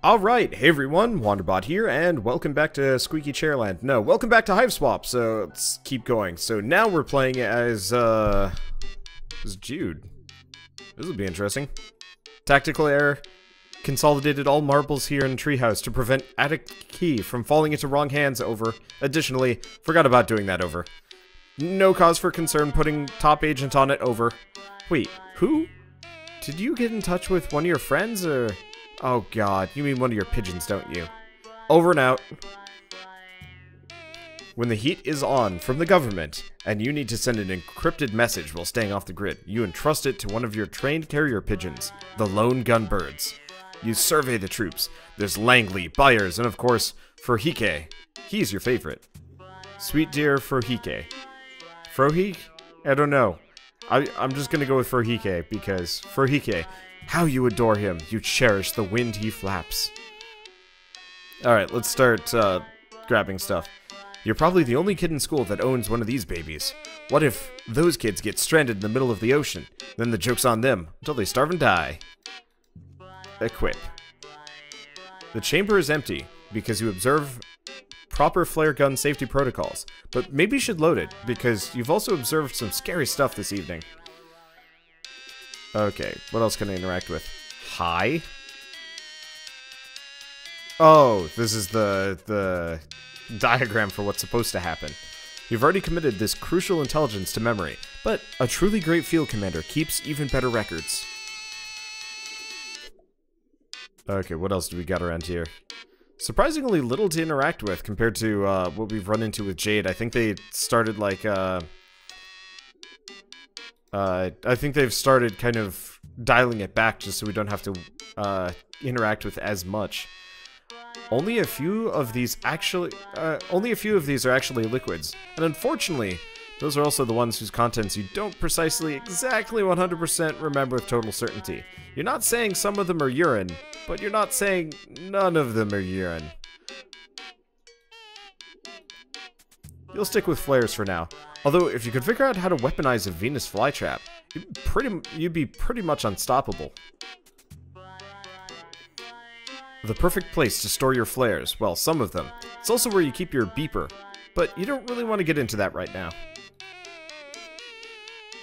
Alright, hey everyone, Wanderbot here, and welcome back to Squeaky Chairland. No, welcome back to Hiveswap, so let's keep going. So now we're playing as Jude. This will be interesting. Tactical error. Consolidated all marbles here in treehouse to prevent attic key from falling into wrong hands over. Additionally, forgot about doing that over. No cause for concern putting top agent on it over. Wait, who? Did you get in touch with one of your friends, or... Oh god, you mean one of your pigeons, don't you? Over and out. When the heat is on from the government, and you need to send an encrypted message while staying off the grid, you entrust it to one of your trained carrier pigeons, the lone Gunbirds. You survey the troops. There's Langley, Byers, and of course, Frohike. He's your favorite. Sweet dear Frohike. Frohike? I don't know. I'm just gonna go with Frohike, because Frohike... How you adore him. You cherish the wind he flaps. Alright, let's start grabbing stuff. You're probably the only kid in school that owns one of these babies. What if those kids get stranded in the middle of the ocean? Then the joke's on them, until they starve and die. Equip. The chamber is empty, because you observe proper flare gun safety protocols. But maybe you should load it, because you've also observed some scary stuff this evening. Okay, what else can I interact with? Hi? Oh, this is the diagram for what's supposed to happen. You've already committed this crucial intelligence to memory, but a truly great field commander keeps even better records. Okay, what else do we got around here? Surprisingly little to interact with compared to what we've run into with Jade. I think they started like I think they've started kind of dialing it back just so we don't have to interact with as much. Only a few of these are actually liquids, and unfortunately, those are also the ones whose contents you don't precisely exactly 100% remember with total certainty. You're not saying some of them are urine, but you're not saying none of them are urine. You'll stick with flares for now. Although, if you could figure out how to weaponize a Venus flytrap, you'd be pretty much unstoppable. The perfect place to store your flares, well, some of them. It's also where you keep your beeper, but you don't really want to get into that right now.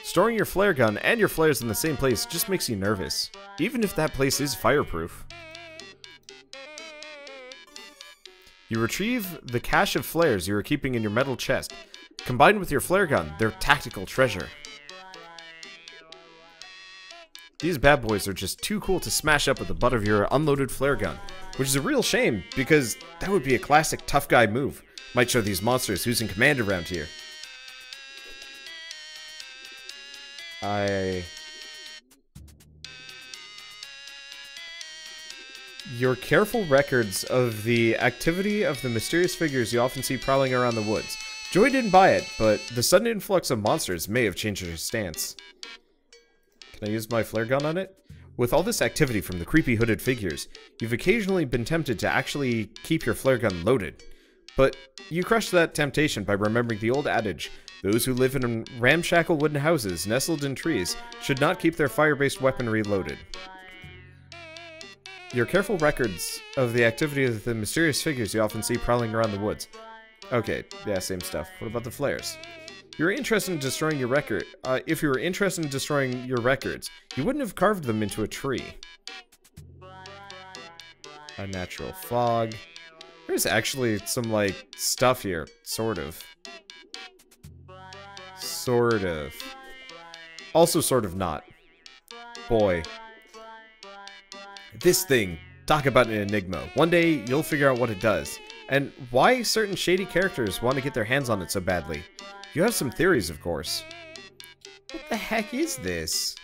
Storing your flare gun and your flares in the same place just makes you nervous, even if that place is fireproof. You retrieve the cache of flares you were keeping in your metal chest. Combined with your flare gun, they're tactical treasure. These bad boys are just too cool to smash up with the butt of your unloaded flare gun, which is a real shame, because that would be a classic tough guy move. Might show these monsters who's in command around here. Your careful records of the activity of the mysterious figures you often see prowling around the woods. Joy didn't buy it, but the sudden influx of monsters may have changed her stance. Can I use my flare gun on it? With all this activity from the creepy hooded figures, you've occasionally been tempted to actually keep your flare gun loaded. But you crushed that temptation by remembering the old adage, those who live in ramshackle wooden houses nestled in trees should not keep their fire-based weaponry loaded. Your careful records of the activity of the mysterious figures you often see prowling around the woods. Okay, yeah, same stuff. What about the flares? You're interested in destroying your record. If you were interested in destroying your records, you wouldn't have carved them into a tree. A natural fog. There's actually some, like, stuff here. Sort of. Sort of. Also sort of not. Boy. This thing. Talk about an enigma. One day, you'll figure out what it does. And why certain shady characters want to get their hands on it so badly. You have some theories, of course. What the heck is this?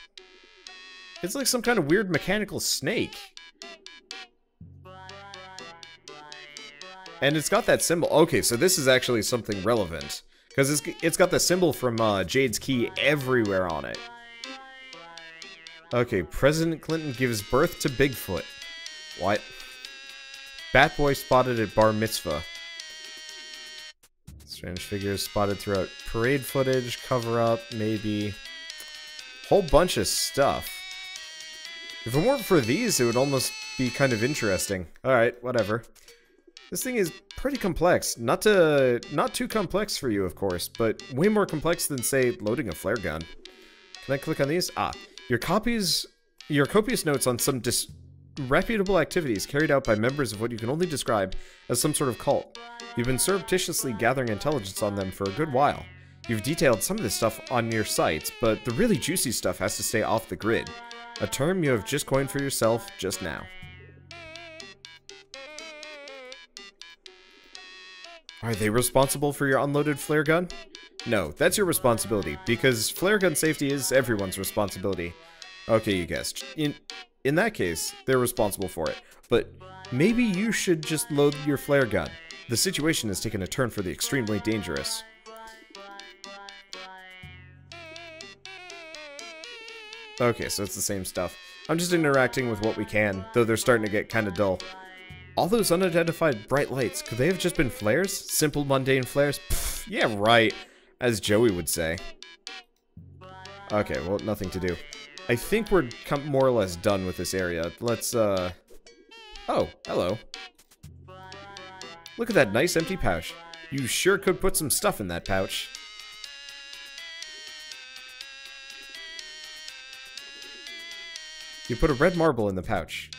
It's like some kind of weird mechanical snake. And it's got that symbol. Okay, so this is actually something relevant. Because it's got the symbol from Jade's key everywhere on it. Okay, President Clinton gives birth to Bigfoot. What? Batboy spotted at bar mitzvah. Strange figures spotted throughout parade footage, cover-up, maybe. Whole bunch of stuff. If it weren't for these, it would almost be kind of interesting. Alright, whatever. This thing is pretty complex. Not too complex for you, of course, but way more complex than, say, loading a flare gun. Can I click on these? Ah, your copious notes on some disreputable activities carried out by members of what you can only describe as some sort of cult. You've been surreptitiously gathering intelligence on them for a good while. You've detailed some of this stuff on your sites, but the really juicy stuff has to stay off the grid. A term you have just coined for yourself just now. Are they responsible for your unloaded flare gun? No, that's your responsibility, because flare gun safety is everyone's responsibility. Okay, you guessed. In that case, they're responsible for it. But maybe you should just load your flare gun. The situation has taken a turn for the extremely dangerous. Okay, so it's the same stuff. I'm just interacting with what we can, though they're starting to get kind of dull. All those unidentified bright lights, could they have just been flares? Simple, mundane flares? Pfft, yeah, right. As Joey would say. Okay, well, nothing to do. I think we're more or less done with this area. Let's, Oh, hello. Look at that nice empty pouch. You sure could put some stuff in that pouch. You put a red marble in the pouch.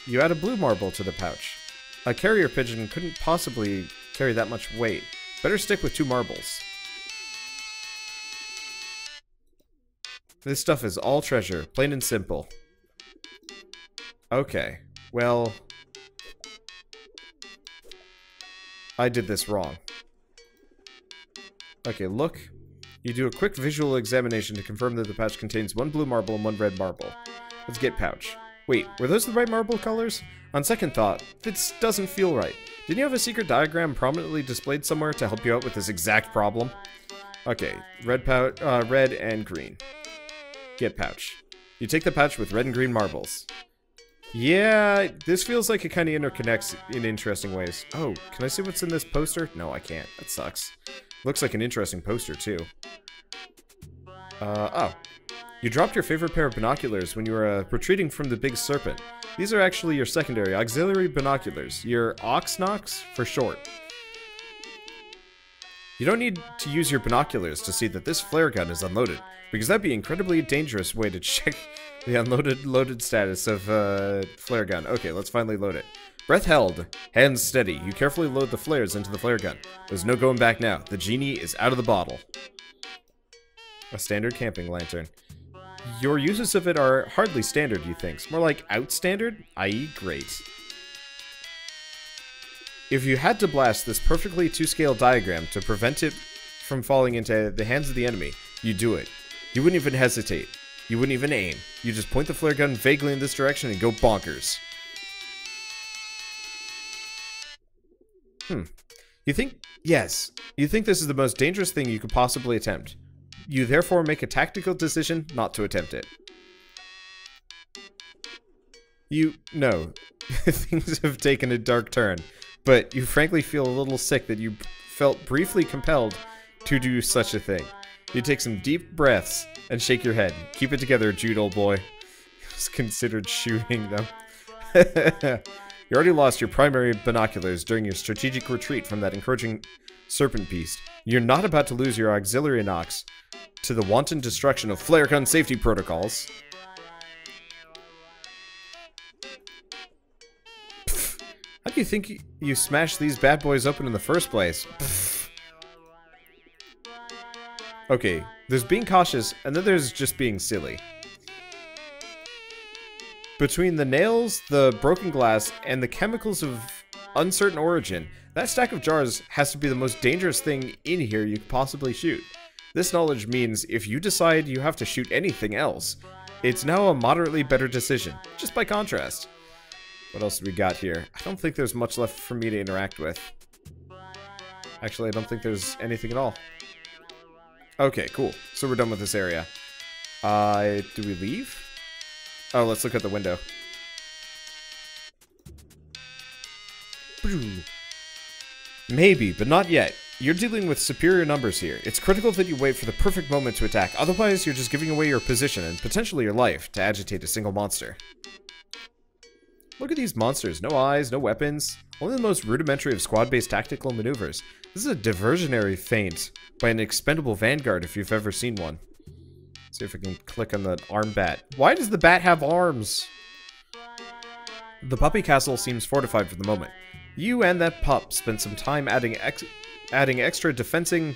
You add a blue marble to the pouch. A carrier pigeon couldn't possibly carry that much weight. Better stick with 2 marbles. This stuff is all treasure, plain and simple. Okay, well... I did this wrong. Okay, look. You do a quick visual examination to confirm that the pouch contains 1 blue marble and 1 red marble. Let's get pouch. Wait, were those the right marble colors? On second thought, this doesn't feel right. Didn't you have a secret diagram prominently displayed somewhere to help you out with this exact problem? Okay, red and green. Get pouch. You take the pouch with red and green marbles. Yeah, this feels like it kind of interconnects in interesting ways. Oh, can I see what's in this poster? No, I can't. That sucks. Looks like an interesting poster, too. Oh. You dropped your favorite pair of binoculars when you were retreating from the big serpent. These are actually your secondary auxiliary binoculars, your Oxnox for short. You don't need to use your binoculars to see that this flare gun is unloaded, because that'd be an incredibly dangerous way to check the loaded status of flare gun. Okay, let's finally load it. Breath held, hands steady. You carefully load the flares into the flare gun. There's no going back now. The genie is out of the bottle. A standard camping lantern. Your uses of it are hardly standard, he thinks. More like outstandard, i.e. great. If you had to blast this perfectly to-scale diagram to prevent it from falling into the hands of the enemy, you'd do it. You wouldn't even hesitate. You wouldn't even aim. You just point the flare gun vaguely in this direction and go bonkers. You think... Yes. You think this is the most dangerous thing you could possibly attempt. You therefore make a tactical decision not to attempt it. No. Things have taken a dark turn, but you frankly feel a little sick that you felt briefly compelled to do such a thing. You take some deep breaths and shake your head. Keep it together, Jude, old boy. Just considered shooting them. You already lost your primary binoculars during your strategic retreat from that encouraging serpent beast. You're not about to lose your auxiliary Nox to the wanton destruction of flare gun safety protocols. Pfft. How do you think you smashed these bad boys open in the first place? Pfft. Okay, there's being cautious, and then there's just being silly. Between the nails, the broken glass, and the chemicals of uncertain origin, that stack of jars has to be the most dangerous thing in here you could possibly shoot. This knowledge means if you decide you have to shoot anything else, it's now a moderately better decision, just by contrast. What else do we got here? I don't think there's much left for me to interact with. Actually, I don't think there's anything at all. Okay, cool. So we're done with this area. Do we leave? Oh, let's look at the window. Maybe, but not yet. You're dealing with superior numbers here. It's critical that you wait for the perfect moment to attack, otherwise you're just giving away your position and potentially your life to agitate a single monster. Look at these monsters. No eyes, no weapons. Only the most rudimentary of squad-based tactical maneuvers. This is a diversionary feint by an expendable vanguard if you've ever seen one. See if I can click on the arm bat. Why does the bat have arms? The puppy castle seems fortified for the moment. You and that pup spent some time adding extra defensing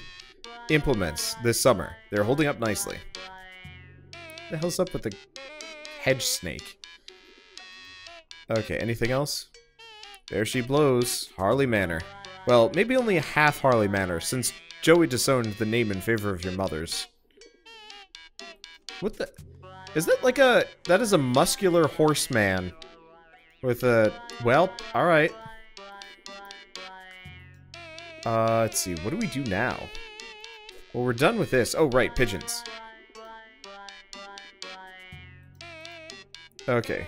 implements this summer. They're holding up nicely. What the hell's up with the hedge snake? Okay, anything else? There she blows. Harley Manor. Well, maybe only a half Harley Manor, since Joey disowned the name in favor of your mother's. What the... Is that like a... That is a muscular horseman. With a... Well, alright. Let's see. What do we do now? Well, we're done with this. Oh, right. Pigeons. Okay.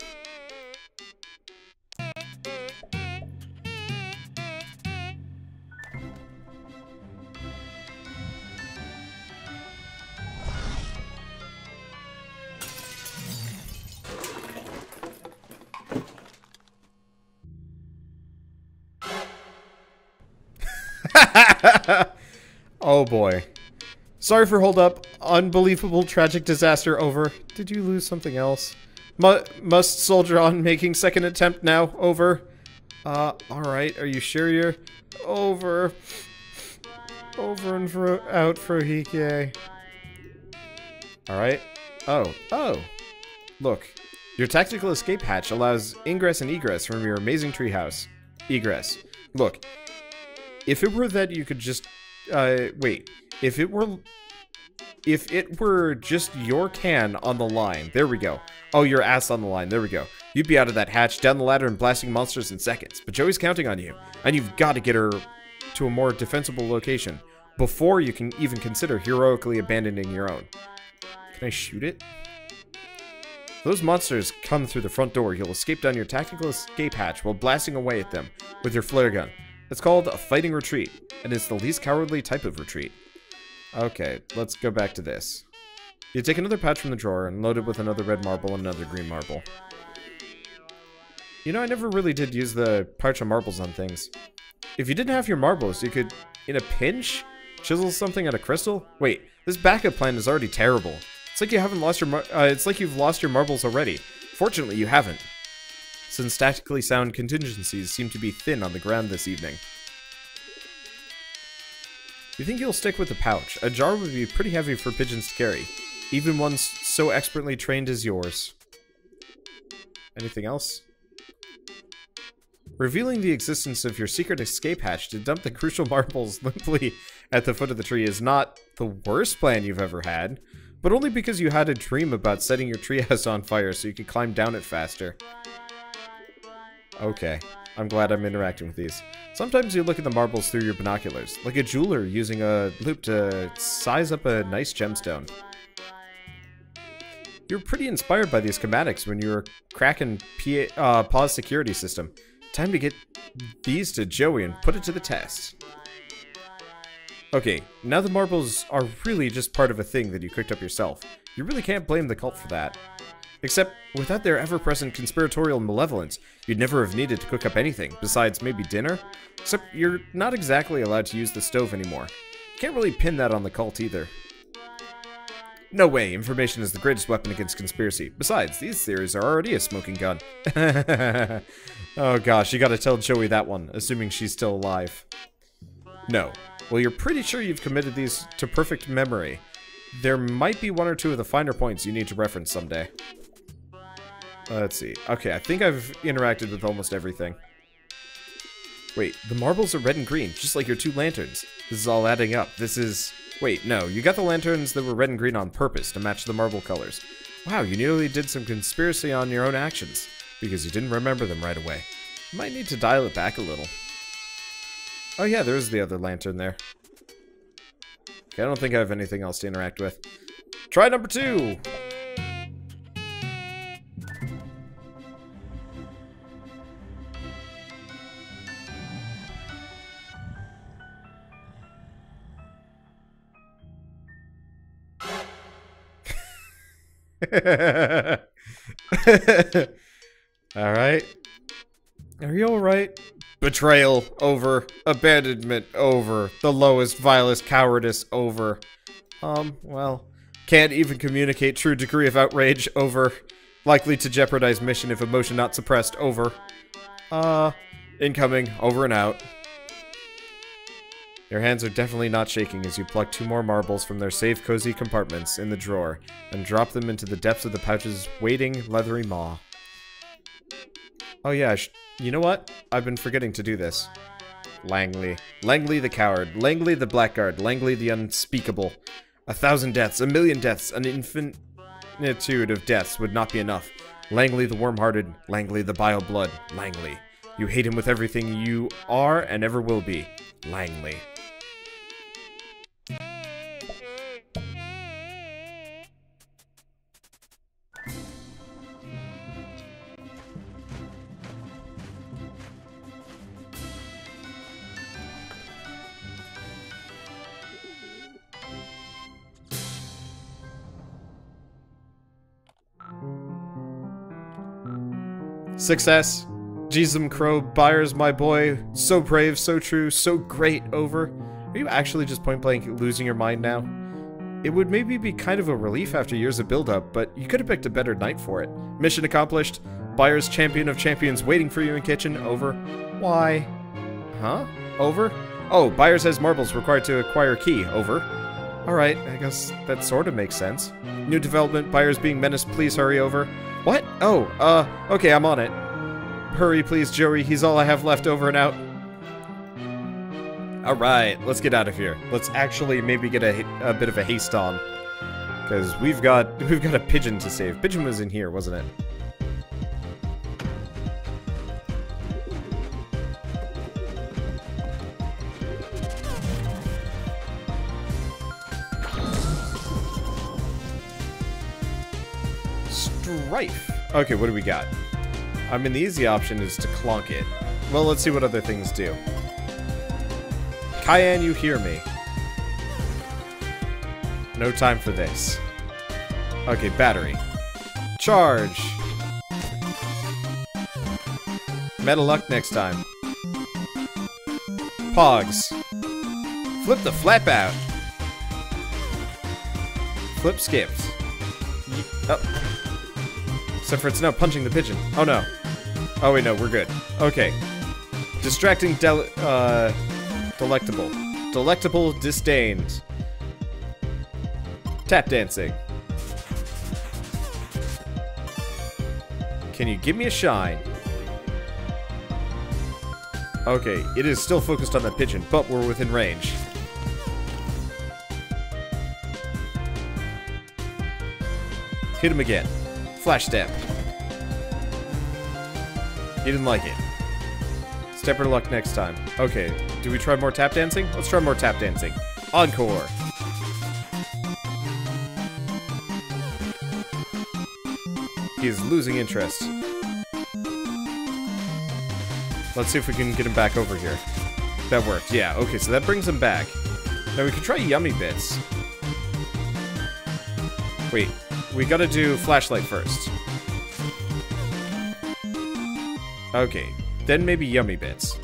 Oh boy. Sorry for hold up. Unbelievable tragic disaster over. Did you lose something else? Must soldier on, making second attempt now. Over. Alright. Are you sure you're over? Over and out for Hike. Alright. Oh. Look. Your tactical escape hatch allows ingress and egress from your amazing treehouse. Egress. Look. If it were that you could just... wait. If it were just your can on the line. There we go. Oh, your ass on the line. There we go. You'd be out of that hatch, down the ladder, and blasting monsters in seconds. But Joey's counting on you. And you've got to get her to a more defensible location before you can even consider heroically abandoning your own. Can I shoot it? If those monsters come through the front door, you'll escape down your tactical escape hatch while blasting away at them with your flare gun. It's called a fighting retreat, and it's the least cowardly type of retreat. Okay, let's go back to this. You take another pouch from the drawer and load it with another red marble and another green marble. You know, I never really did use the pouch of marbles on things. If you didn't have your marbles, you could, in a pinch, chisel something out of crystal? Wait, this backup plan is already terrible. It's like you haven't lost your it's like you've lost your marbles already. Fortunately, you haven't, since tactically sound contingencies seem to be thin on the ground this evening. You think you'll stick with the pouch? A jar would be pretty heavy for pigeons to carry, even one so expertly trained as yours. Anything else? Revealing the existence of your secret escape hatch to dump the crucial marbles limply at the foot of the tree is not the worst plan you've ever had, but only because you had a dream about setting your treehouse on fire so you could climb down it faster. Okay, I'm glad I'm interacting with these. Sometimes you look at the marbles through your binoculars, like a jeweler using a loupe to size up a nice gemstone. You were pretty inspired by these schematics when you were cracking Paw's security system. Time to get these to Joey and put it to the test. Okay, now the marbles are really just part of a thing that you cooked up yourself. You really can't blame the cult for that. Except, without their ever-present conspiratorial malevolence, you'd never have needed to cook up anything, besides maybe dinner? Except, you're not exactly allowed to use the stove anymore. You can't really pin that on the cult either. No way, information is the greatest weapon against conspiracy. Besides, these theories are already a smoking gun. Oh gosh, you gotta tell Joey that one, assuming she's still alive. No. Well, you're pretty sure you've committed these to perfect memory. There might be one or two of the finer points you need to reference someday. Let's see. Okay, I think I've interacted with almost everything. Wait, the marbles are red and green, just like your two lanterns. This is all adding up. This is... Wait, no, you got the lanterns that were red and green on purpose to match the marble colors. Wow, you nearly did some conspiracy on your own actions, because you didn't remember them right away. You might need to dial it back a little. Oh yeah, there's the other lantern there. Okay, I don't think I have anything else to interact with. Try number 2! Alright. Are you alright? Betrayal, over. Abandonment, over. The lowest, vilest cowardice, over. Well, can't even communicate true degree of outrage, over. Likely to jeopardize mission if emotion not suppressed, over. Incoming, over and out. Your hands are definitely not shaking as you pluck 2 more marbles from their safe, cozy compartments in the drawer, and drop them into the depths of the pouch's waiting, leathery maw. Oh yeah, you know what? I've been forgetting to do this. Langley. Langley the coward. Langley the blackguard. Langley the unspeakable. 1,000 deaths, 1,000,000 deaths, an infinitude of deaths would not be enough. Langley the warm-hearted. Langley the bile-blood. Langley. You hate him with everything you are and ever will be. Langley. Success. Jeezum Crow, Byers, my boy. So brave, so true, so great, over. Are you actually just point blank losing your mind now? It would maybe be kind of a relief after years of build-up, but you could have picked a better night for it. Mission accomplished. Byers, champion of champions, waiting for you in kitchen, over. Why? Huh? Over? Oh, Byers has marbles required to acquire key, over. Alright, I guess that sort of makes sense. New development, Byers being menaced, please hurry over. What? Oh, okay, I'm on it. Hurry, please, Joey. He's all I have left, over and out. Alright, let's get out of here. Let's actually maybe get a bit of a haste on. Because we've got a pigeon to save. Pigeon was in here, wasn't it? Strife. Okay, what do we got? I mean, the easy option is to clonk it. Well, let's see what other things do. Cayenne, you hear me. No time for this. Okay, battery. Charge. Metal luck next time. Pogs. Flip the flap out. Flip skipped. Oh. Except for it's now punching the pigeon. Oh no. Oh wait, no, we're good. Okay. Distracting delectable. Delectable disdained. Tap dancing. Can you give me a shine? Okay, it is still focused on that pigeon, but we're within range. Hit him again. Flash step. He didn't like it. Stepper luck next time. Okay, do we try more tap dancing? Let's try more tap dancing. Encore. He is losing interest. Let's see if we can get him back over here. That worked, yeah. Okay, so that brings him back. Now we can try Yummy Bits. Wait, we gotta do Flashlight first. Okay, then maybe Yummy Bits.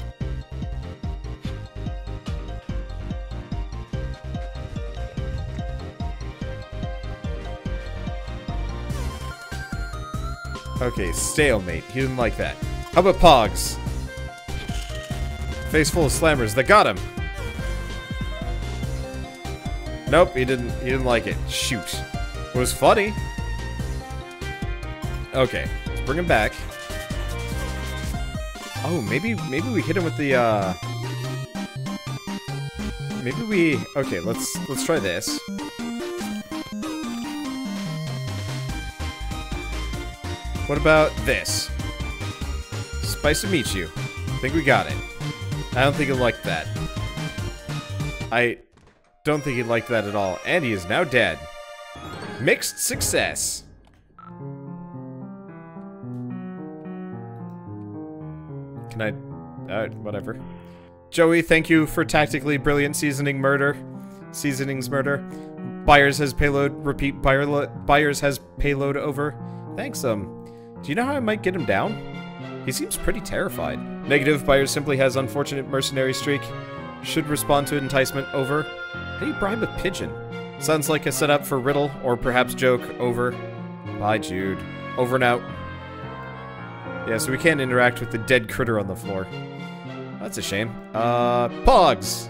Okay, stalemate. He didn't like that. How about Pogs? Face full of slammers. That got him. Nope, he didn't like it. Shoot. It was funny. Okay, let's bring him back. Oh, maybe we hit him with the maybe we okay, let's try this. What about this? Spice to meet you. I think we got it. I don't think he liked that. I don't think he liked that at all. And he is now dead. Mixed success. Can I... whatever. Joey, thank you for tactically brilliant seasonings murder. Byers has payload. Repeat, Byers has payload over. Thanks, Do you know how I might get him down? He seems pretty terrified. Negative, buyer simply has unfortunate mercenary streak. Should respond to enticement. Over. How do you bribe a pigeon? Sounds like a setup for riddle, or perhaps joke. Over. Bye, Jude. Over and out. Yeah, so we can't interact with the dead critter on the floor. That's a shame. Pogs!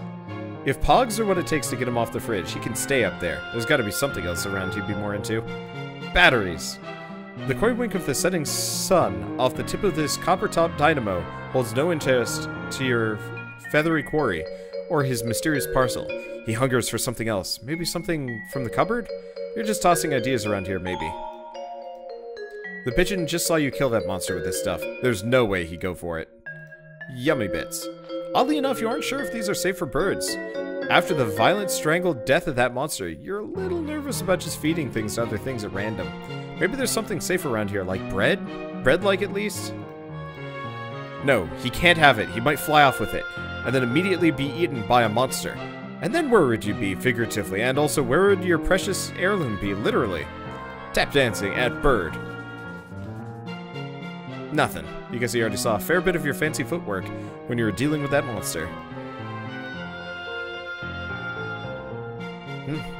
If Pogs are what it takes to get him off the fridge, he can stay up there. There's gotta be something else around he'd be more into. Batteries. The coy wink of the setting sun off the tip of this copper-top dynamo holds no interest to your feathery quarry, or his mysterious parcel. He hungers for something else. Maybe something from the cupboard? You're just tossing ideas around here, maybe. The pigeon just saw you kill that monster with this stuff. There's no way he'd go for it. Yummy bits. Oddly enough, you aren't sure if these are safe for birds. After the violent strangled death of that monster, you're a little nervous about just feeding things to other things at random. Maybe there's something safe around here, like bread? Bread-like at least? No, he can't have it. He might fly off with it, and then immediately be eaten by a monster. And then where would you be, figuratively? And also, where would your precious heirloom be, literally? Tap dancing at bird. Nothing, because he already saw a fair bit of your fancy footwork when you were dealing with that monster.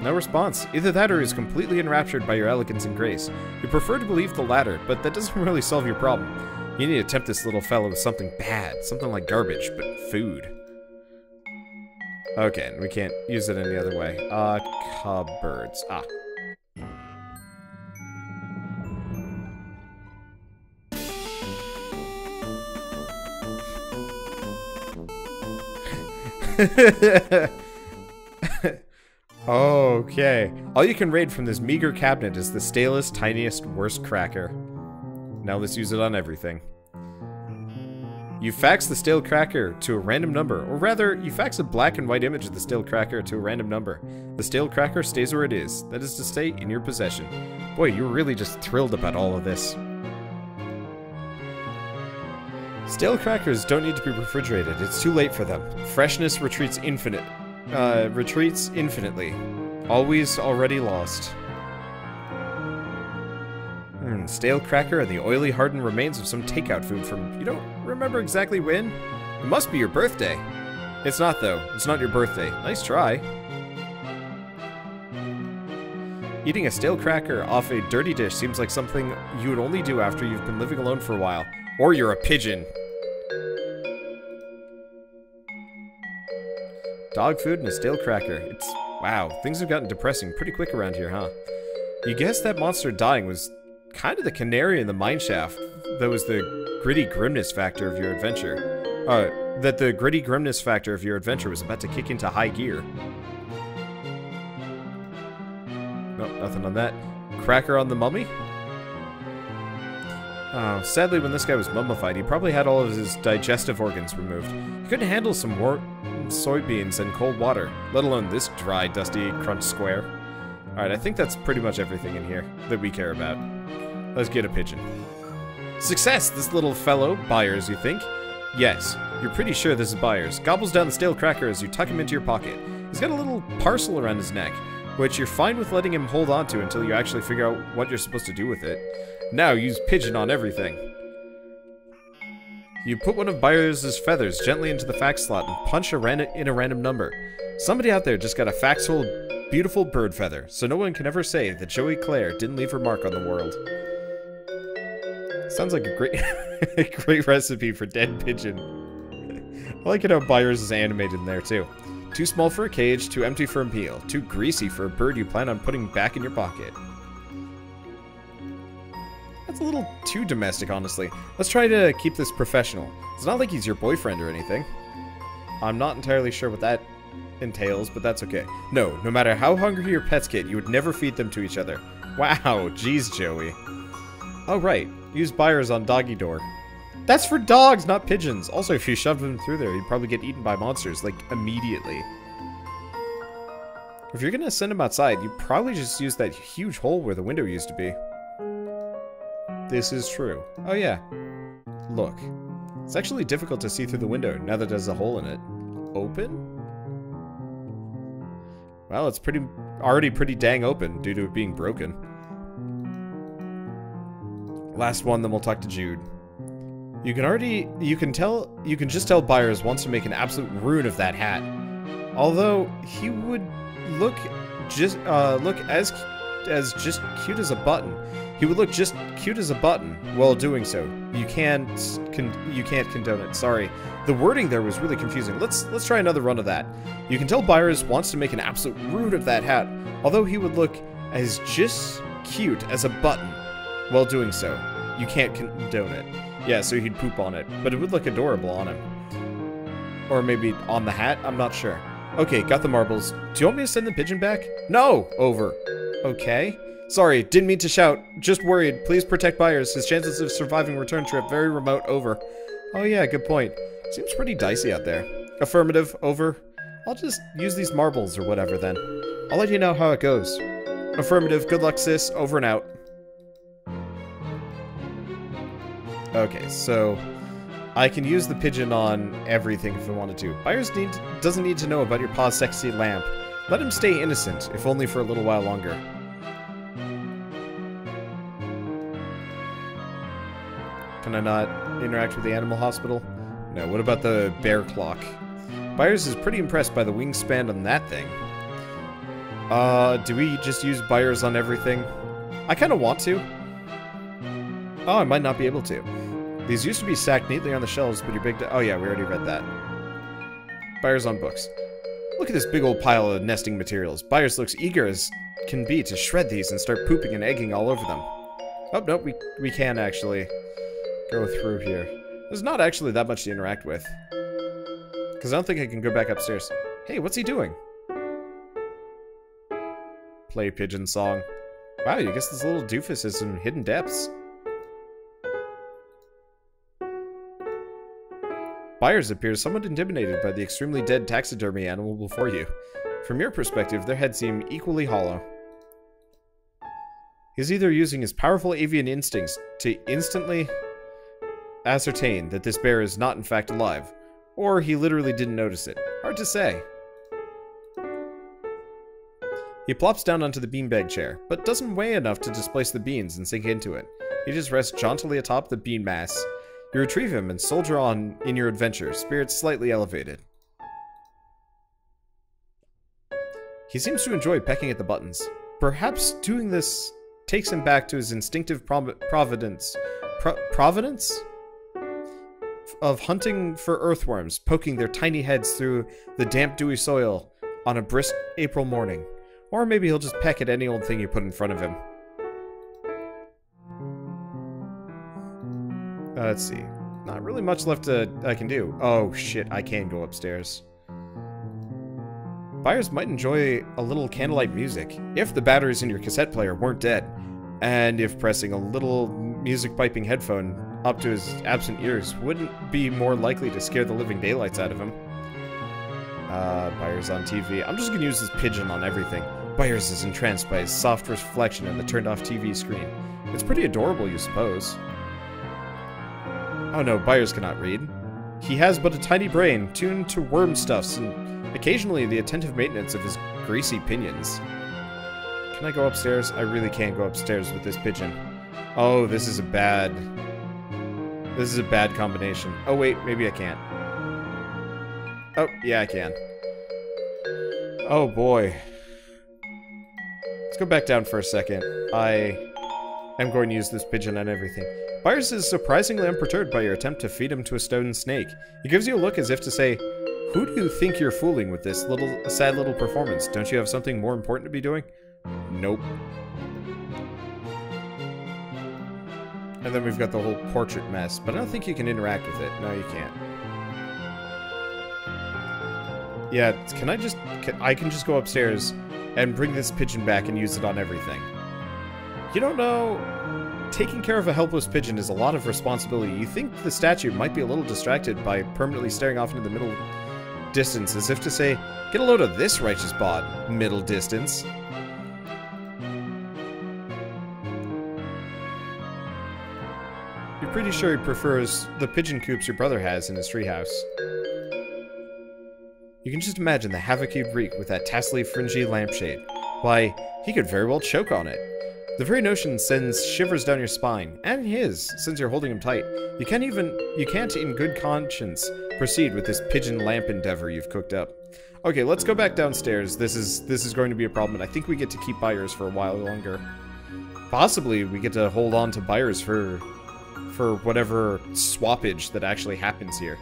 No response. Either that or he's completely enraptured by your elegance and grace. You prefer to believe the latter, but that doesn't really solve your problem. You need to tempt this little fellow with something bad. Something like garbage, but food. Okay, we can't use it any other way. Cupboards. Ah. Okay. All you can raid from this meager cabinet is the stalest, tiniest, worst cracker. Now let's use it on everything. You fax the stale cracker to a random number, or rather, you fax a black and white image of the stale cracker to a random number. The stale cracker stays where it is, that is to say, in your possession. Boy, you're really just thrilled about all of this. Stale crackers don't need to be refrigerated, it's too late for them. Freshness retreats infinitely. Always already lost. Stale cracker and the oily hardened remains of some takeout food from... You don't remember exactly when? It must be your birthday. It's not, though. It's not your birthday. Nice try. Eating a stale cracker off a dirty dish seems like something you would only do after you've been living alone for a while. Or you're a pigeon. Dog food and a stale cracker. It's... Wow, things have gotten depressing pretty quick around here, huh? You guess that monster dying was kind of the canary in the mineshaft that was the gritty grimness factor of your adventure. That the gritty grimness factor of your adventure was about to kick into high gear. Nope, nothing on that. Cracker on the mummy? Sadly, when this guy was mummified, he probably had all of his digestive organs removed. He couldn't handle some more soybeans and cold water, let alone this dry, dusty crunch square. Alright, I think that's pretty much everything in here that we care about. Let's get a pigeon. Success! This little fellow, Byers, you think? Yes, you're pretty sure this is Byers. Gobbles down the stale cracker as you tuck him into your pocket. He's got a little parcel around his neck, which you're fine with letting him hold on to until you actually figure out what you're supposed to do with it. Now use pigeon on everything. You put one of Byers' feathers gently into the fax slot and punch in a random number. Somebody out there just got a faxful of beautiful bird feather, so no one can ever say that Joey Clare didn't leave her mark on the world. Sounds like a great, a great recipe for dead pigeon. I like it how Byers is animated in there too. Too small for a cage, too empty for a meal, too greasy for a bird you plan on putting back in your pocket. That's a little too domestic, honestly. Let's try to keep this professional. It's not like he's your boyfriend or anything. I'm not entirely sure what that entails, but that's okay. No matter how hungry your pets get, you would never feed them to each other. Wow, geez, Joey. Oh, right. Use Byers on doggy door. That's for dogs, not pigeons. Also, if you shoved him through there, he'd probably get eaten by monsters, like, immediately. If you're gonna send him outside, you probably just use that huge hole where the window used to be. This is true. Oh yeah. Look. It's actually difficult to see through the window now that there's a hole in it. Open? Well, it's already pretty dang open due to it being broken. Last one, then we'll talk to Jude. You can just tell Byers wants to make an absolute ruin of that hat. Although he would look as just cute as a button. He would look just cute as a button while doing so. You can't condone it. Sorry. The wording there was really confusing. Let's try another run of that. You can tell Byers wants to make an absolute ruin of that hat, although he would look as just cute as a button while doing so. You can't condone it. Yeah, so he'd poop on it, but it would look adorable on him. Or maybe on the hat? I'm not sure. Okay, got the marbles. Do you want me to send the pigeon back? No! Over. Okay. Sorry, didn't mean to shout. Just worried. Please protect Byers. His chances of surviving return trip very remote. Over. Oh yeah, good point. Seems pretty dicey out there. Affirmative. Over. I'll just use these marbles or whatever then. I'll let you know how it goes. Affirmative. Good luck, sis. Over and out. Okay, so I can use the pigeon on everything if I wanted to. Byers doesn't need to know about your pa's sexy lamp. Let him stay innocent, if only for a little while longer. Can I not interact with the animal hospital? No, what about the bear clock? Byers is pretty impressed by the wingspan on that thing. Do we just use Byers on everything? I kind of want to. Oh, I might not be able to. These used to be stacked neatly on the shelves, but your big... Oh yeah, we already read that. Byers on books. Look at this big old pile of nesting materials. Byers looks eager as can be to shred these and start pooping and egging all over them. Oh, nope, we can actually go through here. There's not actually that much to interact with. Because I don't think I can go back upstairs. Hey, what's he doing? Play pigeon song. Wow, you guess this little doofus has some hidden depths. Byers appears somewhat intimidated by the extremely dead taxidermy animal before you. From your perspective, their heads seem equally hollow. He's either using his powerful avian instincts to instantly ascertain that this bear is not in fact alive, or he literally didn't notice it. Hard to say. He plops down onto the beanbag chair, but doesn't weigh enough to displace the beans and sink into it. He just rests jauntily atop the bean mass. You retrieve him and soldier on in your adventure, spirits slightly elevated. He seems to enjoy pecking at the buttons. Perhaps doing this takes him back to his instinctive providence of hunting for earthworms, poking their tiny heads through the damp, dewy soil on a brisk April morning. Or maybe he'll just peck at any old thing you put in front of him. Let's see. Not really much left I can do. Oh, shit. I can go upstairs. Byers might enjoy a little candlelight music, if the batteries in your cassette player weren't dead, and if pressing a little music-piping headphone up to his absent ears wouldn't be more likely to scare the living daylights out of him. Byers on TV. I'm just gonna use this pigeon on everything. Byers is entranced by his soft reflection in the turned-off TV screen. It's pretty adorable, you suppose. Oh no, Byers cannot read. He has but a tiny brain, tuned to worm stuffs and occasionally the attentive maintenance of his greasy pinions. Can I go upstairs? I really can't go upstairs with this pigeon. Oh, this is a bad combination. Oh wait, maybe I can't. Oh, yeah I can. Oh boy. Let's go back down for a second. I am going to use this pigeon on everything. Byers is surprisingly unperturbed by your attempt to feed him to a stone snake. He gives you a look as if to say, who do you think you're fooling with this sad little performance? Don't you have something more important to be doing? Nope. And then we've got the whole portrait mess, but I don't think you can interact with it. No, you can't. Yeah, I can just go upstairs and bring this pigeon back and use it on everything. You don't know... Taking care of a helpless pigeon is a lot of responsibility. You think the statue might be a little distracted by permanently staring off into the middle distance, as if to say, get a load of this righteous bod, middle distance. You're pretty sure he prefers the pigeon coops your brother has in his treehouse. You can just imagine the havoc he'd wreak with that tassely, fringy lampshade. Why, he could very well choke on it. The very notion sends shivers down your spine, and his, since you're holding him tight. You can't in good conscience proceed with this pigeon lamp endeavor you've cooked up. Okay, let's go back downstairs. This is going to be a problem, and I think we get to keep buyers for a while longer. Possibly we get to hold on to buyers for whatever swappage that actually happens here.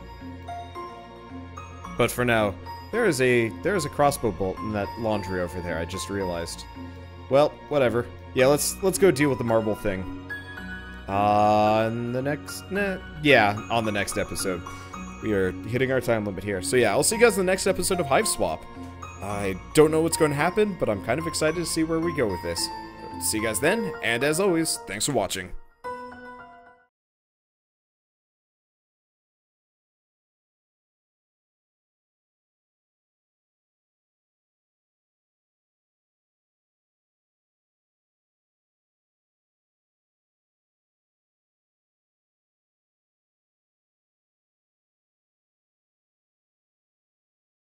But for now, there is a crossbow bolt in that laundry over there, I just realized. Well, whatever. Yeah, let's go deal with the marble thing. On the next on the next episode. We are hitting our time limit here. So yeah, I'll see you guys in the next episode of Hiveswap. I don't know what's going to happen, but I'm kind of excited to see where we go with this. See you guys then, and as always, thanks for watching.